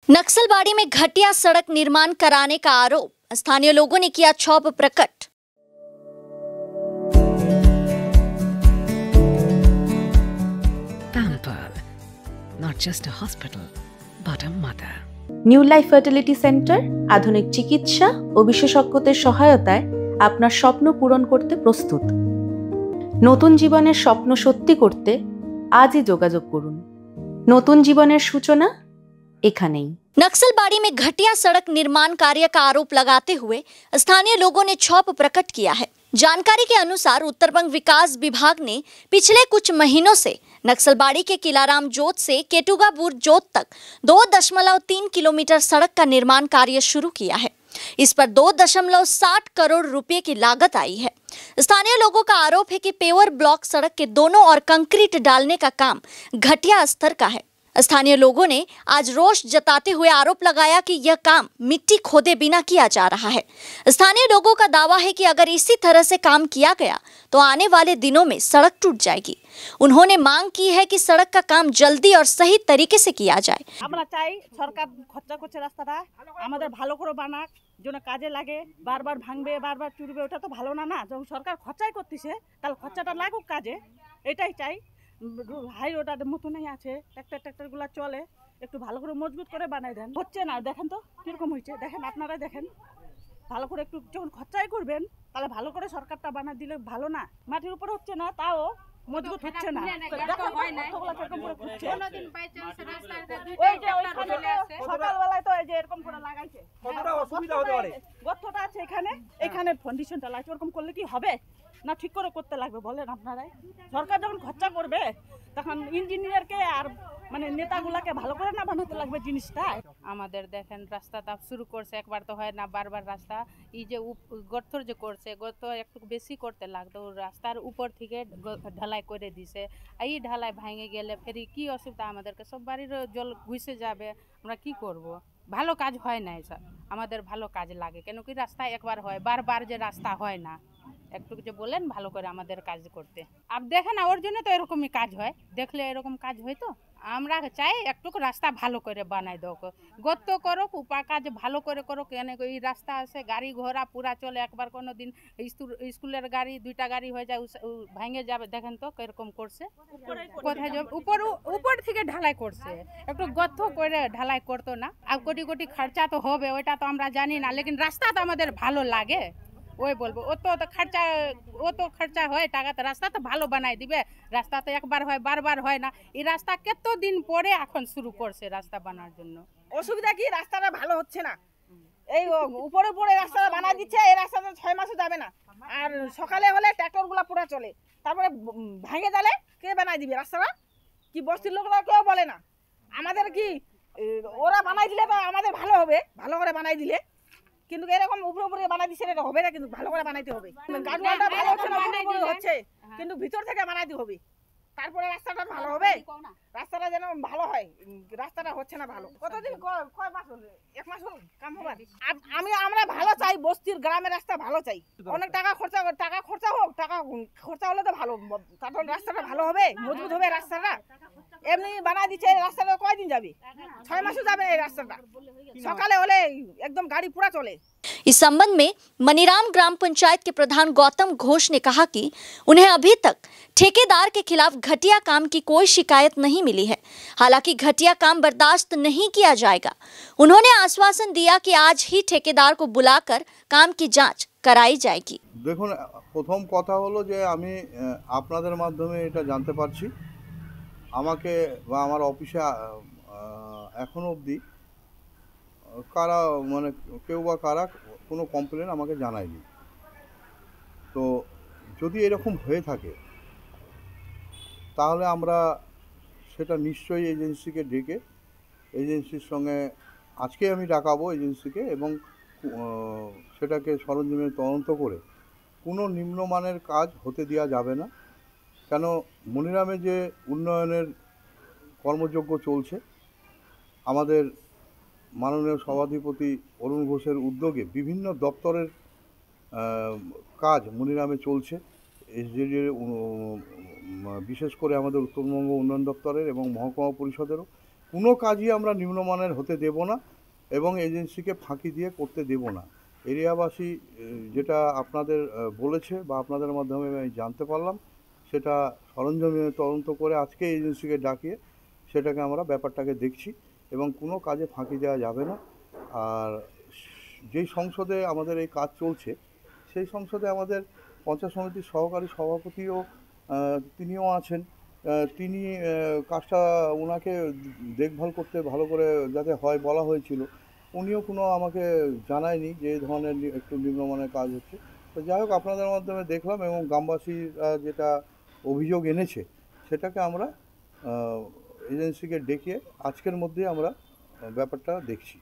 नक्सलबाड़ी में घटिया सड़क निर्माण कराने का आरोप, स्थानीय लोगों ने किया क्षोभ प्रकट। Pampered, not just a hospital, but a mother. New life fertility centre আধুনিক চিকিৎসা ও বিশেষজ্ঞদের সহায়তায় আপনার স্বপ্ন পূরণ করতে প্রস্তুত। নতুন জীবনের স্বপ্ন সত্যি করতে আজই যোগাযোগ করুন। নতুন জীবনের সূচনা এখানেই। नक्सलबाड़ी में घटिया सड़क निर्माण कार्य का आरोप लगाते हुए स्थानीय लोगों ने क्षोभ प्रकट किया है। जानकारी के अनुसार उत्तरबंग विकास विभाग ने पिछले कुछ महीनों से नक्सलबाड़ी के किलाराम जोत से केटुगापुर जोत तक 2.3 किलोमीटर सड़क का निर्माण कार्य शुरू किया है। इस पर 2.60 करोड़ रुपए की लागत आई है। स्थानीय लोगों का आरोप है कि पेवर ब्लॉक सड़क के दोनों ओर कंक्रीट डालने का काम घटिया स्तर का है। स्थानीय लोगों ने आज रोष जताते हुए आरोप लगाया कि यह काम मिट्टी खोदे बिना किया जा रहा है। स्थानीय लोगों का दावा है कि अगर इसी तरह से काम किया गया तो आने वाले दिनों में सड़क टूट जाएगी। उन्होंने मांग की है कि सड़क का काम जल्दी और सही तरीके से किया जाए। আমরা চাই সরকার খরচা করছে রাস্তাটা আমাদের ভালো করে বানাক, যেন কাজে লাগে। বারবার ভাঙবে, বারবার চুরবে, ওটা তো ভালো না। যখন সরকার খরচাই করতেছে তাহলে খরচাটা লাগুক কাজে, এটাই চাই। হাই রোডের মতনই আছে, ট্রাক্টরগুলো চলে, একটু ভালো করে মজবুত করে বানাই দেন। হচ্ছে না, দেখেন তো কিরকম হয়েছে, দেখেন আপনারাই দেখেন। ভালো করে একটু যখন খরচাই করবেন তাহলে ভালো করে সরকারটা বানা দিলে ভালো না। মাটির উপরে হচ্ছে না, তাও মজবুত হচ্ছে না। সকালবেলায় তো এই যে এরকম করে লাগাইছে, গর্তটা আছে এখানে ফাউন্ডেশনটা লাগছে। ওরকম করলে কি হবে না? ঠিক করে করতে লাগবে বলেন আপনারাই। সরকার যখন খরচা করবে তখন ইঞ্জিনিয়ারকে আর মানে নেতাগুলাকে ভালো করে না বানাতে লাগবে জিনিসটা। আমাদের দেখেন রাস্তাটা শুরু করছে, একবার তো হয় না, বারবার রাস্তা এই যে গর্তর যে করছে, গর্ত একটু বেশি করতে লাগতো, রাস্তার উপর থেকে ঢালাই করে দিছে। এই ঢালাই ভেঙে গেলে ফেরি কি অসুবিধা আমাদেরকে, সব বাড়ির জল ঘুষে যাবে, আমরা কি করব? ভালো কাজ হয় না স্যার, আমাদের ভালো কাজ লাগে কেন কি রাস্তা একবার হয়, বারবার যে রাস্তা হয় না। একটু যে বলেন ভালো করে আমাদের কাজ করতে। আর দেখেন ওর জন্য তো এরকমই কাজ হয়, দেখলে এরকম কাজ হয়। তো আমরা চাই একটু রাস্তা ভালো করে বানাই দাও, গর্ত করো, উপা কাজ ভালো করে করো। কেন এই রাস্তা আছে, গাড়ি ঘোড়া পুরা চলে, একবার কোনো দিন স্কুলের গাড়ি দুইটা গাড়ি হয়ে যায়, ভেঙে যাবে। দেখেন তো কিরকম করছে, কোথায় যাবে, উপর থেকে ঢালাই করছে, একটু গর্ত করে ঢালাই করতো না। আর কোটি কোটি খরচা তো হবে, ওইটা তো আমরা জানি না, লেকিন রাস্তা তো আমাদের ভালো লাগে। ওই বলবো ও তো খরচা হয় টাকা, তো রাস্তা তো ভালো বানাই দিবে। রাস্তা তো একবার হয়, বারবার হয় না। এই রাস্তা কতদিন পরে এখন শুরু করছে রাস্তা বানার জন্য। অসুবিধা কি, রাস্তাটা ভালো হচ্ছে না। এই উপরে রাস্তাটা বানাই দিচ্ছে, এই রাস্তাটা 6 মাসও যাবে না। আর সকালে হলে ট্রাক্টরগুলো পুরো চলে, তারপরে ভেঙে গেলে কে বানাই দিবে রাস্তাটা? কি বস্তির লোকরা কেউ বলে না। আমাদের কি ওরা বানাই দিলে তো আমাদের ভালো হবে, ভালো করে বানাই দিলে। কিন্তু এরকম উপরে বানাই দিচ্ছে এটা হবে না, কিন্তু ভালো করে বানাইতে হবে। গাছগুলোটা ভালো হচ্ছে না, উপরে হচ্ছে, কিন্তু ভিতর থেকে বানাইতে হবে, তারপরে রাস্তাটা ভালো হবে। রাস্তাটা যেন ভালো হয়, রাস্তাটা হচ্ছে না ভালো। কতদিন, কয় মাস হলো? 1 মাস হলো কাম হবে। আমরা ভালো চাই, বস্তির গ্রামের রাস্তা ভালো চাই। অনেক টাকা খরচা হোক, টাকা খরচা হলে তো ভালো, তারপর রাস্তাটা ভালো হবে, মজবুত হবে রাস্তাটা। এমনি বানাই দিচ্ছে, রাস্তাটা কয়দিন যাবে? 6 মাসও যাবে এই রাস্তাটা। সকালে হলে एकदम गाड़ी पूरा चले। इस संबंध में मनीराम ग्राम पंचायत के प्रधान गौतम घोष ने कहा कि उन्हें अभी तक ठेकेदार के खिलाफ घटिया काम की कोई शिकायत नहीं मिली है। हालांकि घटिया काम बर्दाश्त नहीं किया जाएगा। उन्होंने आश्वासन दिया कि आज ही ठेकेदार को बुलाकर काम की जांच कराई जाएगी। দেখুন, প্রথম কথা হলো যে আমি আপনাদের মাধ্যমে এটা জানতে পারছি, আমাকে বা আমার অফিসে এখনো অবধি কারা মানে কেউ বা কারা কোনো কমপ্লেন আমাকে জানায়নি। তো যদি এরকম হয়ে থাকে তাহলে আমরা সেটা নিশ্চয়ই এজেন্সিকে ডেকে, এজেন্সির সঙ্গে আজকে আমি ডাকাবো এজেন্সিকে, এবং সেটাকে সরঞ্জামে তদন্ত করে কোনো নিম্নমানের কাজ হতে দেওয়া যাবে না। কেন, মনিরামে যে উন্নয়নের কর্মযজ্ঞ চলছে, আমাদের মাননীয় সভাধিপতি অরুণ ঘোষের উদ্যোগে বিভিন্ন দপ্তরের কাজ মনিরামে চলছে। বিশেষ করে আমাদের উত্তরবঙ্গ উন্নয়ন দপ্তরের এবং মহকুমা পরিষদেরও কোনো কাজই আমরা নিম্নমানের হতে দেব না এবং এজেন্সিকে ফাঁকি দিয়ে করতে দেব না। এরিয়াবাসী যেটা আপনাদের বলেছে বা আপনাদের মাধ্যমে আমি জানতে পারলাম, সেটা সরঞ্জামে তদন্ত করে আজকে এজেন্সিকে ডাকিয়ে সেটাকে আমরা ব্যাপারটাকে দেখছি এবং কোনো কাজে ফাঁকি দেওয়া যাবে না। আর যেই সংসদে আমাদের এই কাজ চলছে, সেই সংসদে আমাদের পঞ্চায়েত সমিতির সহকারী সভাপতিও তিনিও আছেন। তিনি কাজটা ওনাকে দেখভাল করতে ভালো করে যাতে হয় বলা হয়েছিল, উনিও কোনো আমাকে জানায়নি যে এই ধরনের একটু নিম্নমানের কাজ হচ্ছে। তো যাই হোক, আপনাদের মাধ্যমে দেখলাম এবং গ্রামবাসীরা যেটা অভিযোগ এনেছে সেটাকে আমরা এজেন্সিকে ডেকে আজকের মধ্যে আমরা ব্যাপারটা দেখছি।